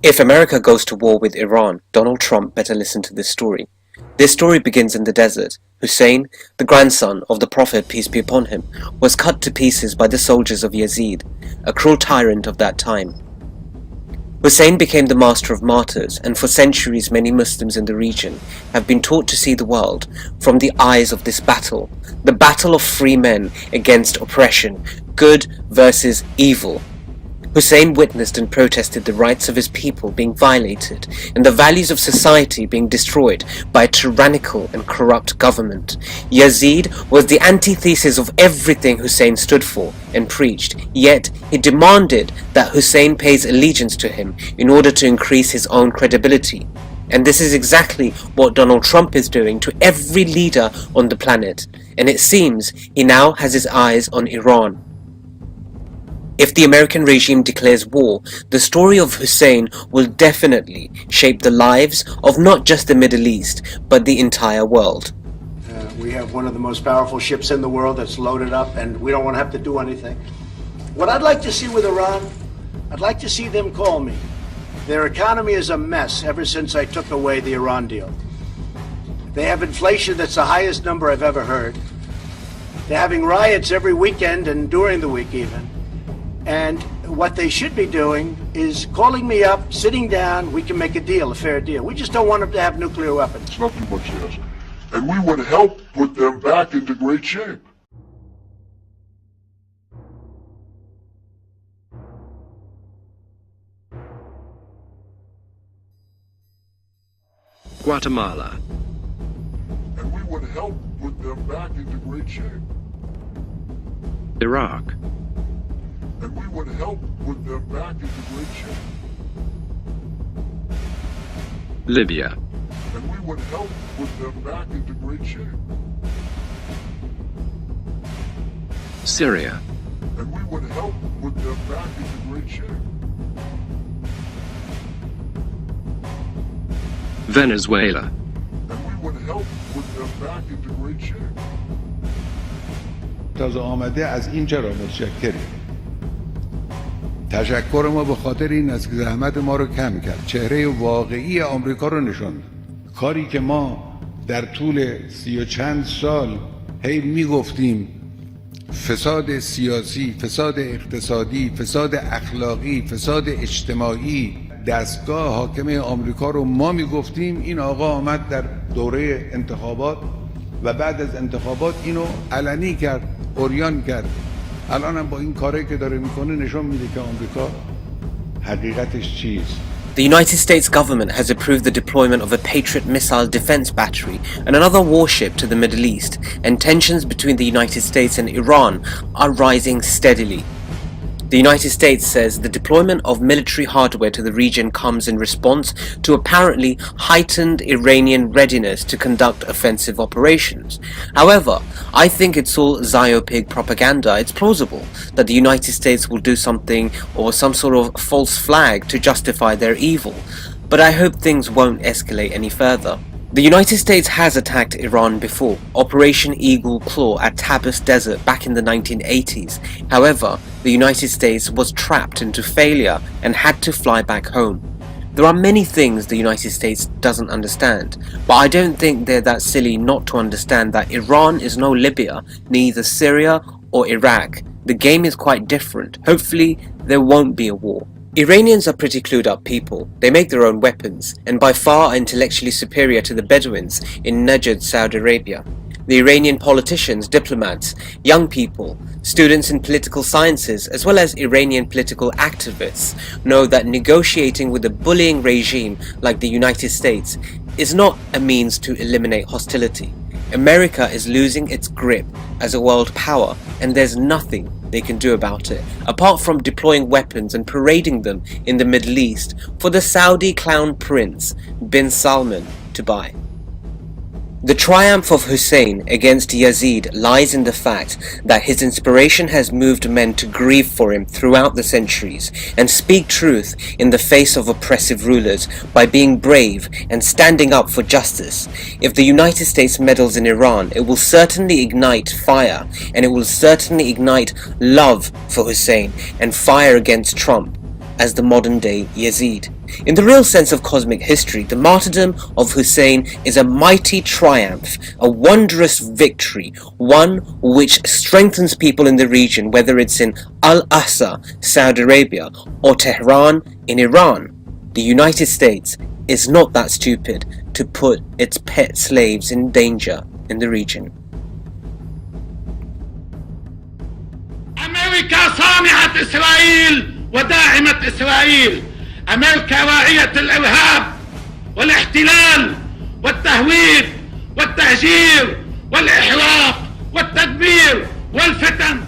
If America goes to war with Iran, Donald Trump better listen to this story. This story begins in the desert. Hussein, the grandson of the Prophet, peace be upon him, was cut to pieces by the soldiers of Yazid, a cruel tyrant of that time. Hussein became the master of martyrs, and for centuries many Muslims in the region have been taught to see the world from the eyes of this battle, the battle of free men against oppression, good versus evil. Hussein witnessed and protested the rights of his people being violated and the values of society being destroyed by a tyrannical and corrupt government. Yazid was the antithesis of everything Hussein stood for and preached, yet he demanded that Hussein pays allegiance to him in order to increase his own credibility. And this is exactly what Donald Trump is doing to every leader on the planet, and it seems he now has his eyes on Iran. If the American regime declares war, the story of Hussein will definitely shape the lives of not just the Middle East, but the entire world. We have one of the most powerful ships in the world that's loaded up, and we don't want to have to do anything. What I'd like to see with Iran, I'd like to see them call me. Their economy is a mess ever since I took away the Iran deal. They have inflation that's the highest number I've ever heard. They're having riots every weekend and during the week even. And what they should be doing is calling me up, sitting down, we can make a deal, a fair deal. We just don't want them to have nuclear weapons. It's not too much to ask. And we would help put them back into great shape. Guatemala. And we would help put them back into great shape. Iraq. And we would help put them back into great shape. Libya. And we would help put them back into great shape. Syria. And we would help put them back into great shape. Venezuela. And we would help put them back into great shape. تازه آمده از اینجا را متشکریم. تشکر ما به خاطر این است که زحمت ما رو کم کرد، چهره واقعی آمریکا رو نشون داد. کاری که ما در طول 30 و چند سال هی میگفتیم فساد سیاسی، فساد اقتصادی، فساد اخلاقی، فساد اجتماعی، دستگاه حاکمه آمریکا رو ما میگفتیم، این آقا آمد در دوره انتخابات و بعد از انتخابات اینو علنی کرد، عریان کرد. الان هم با این کاری که داره میکنه نشون میده که آمریکا حقیقتش چیست. The United States government has approved the deployment of a Patriot missile defense battery and another warship to the Middle East, and tensions between the United States and Iran are rising steadily. The United States says the deployment of military hardware to the region comes in response to apparently heightened Iranian readiness to conduct offensive operations. However, I think it's all Zyopig propaganda. It's plausible that the United States will do something or some sort of false flag to justify their evil, but I hope things won't escalate any further. The United States has attacked Iran before, Operation Eagle Claw at Tabriz Desert back in the 1980s. However, the United States was trapped into failure and had to fly back home. There are many things the United States doesn't understand, but I don't think they're that silly not to understand that Iran is no Libya, neither Syria or Iraq. The game is quite different. Hopefully, there won't be a war. Iranians are pretty clued up people. They make their own weapons, and by far are intellectually superior to the Bedouins in Najd, Saudi Arabia. The Iranian politicians, diplomats, young people, students in political sciences, as well as Iranian political activists know that negotiating with a bullying regime like the United States is not a means to eliminate hostility. America is losing its grip as a world power, and there's nothing they can do about it, apart from deploying weapons and parading them in the Middle East for the Saudi clown prince bin Salman to buy. The triumph of Hussein against Yazid lies in the fact that his inspiration has moved men to grieve for him throughout the centuries and speak truth in the face of oppressive rulers by being brave and standing up for justice. If the United States meddles in Iran, it will certainly ignite fire, and it will certainly ignite love for Hussein and fire against Trump as the modern day Yazid. In the real sense of cosmic history, the martyrdom of Husain is a mighty triumph, a wondrous victory, one which strengthens people in the region, whether it's in Al-Aqsa, Saudi Arabia, or Tehran in Iran. The United States is not that stupid to put its pet slaves in danger in the region. أمريكا صانعة إسرائيل وداعمة إسرائيل. أمريكا راعية الإرهاب والاحتلال والتهويد والتهجير والإحراق والتدمير والفتن.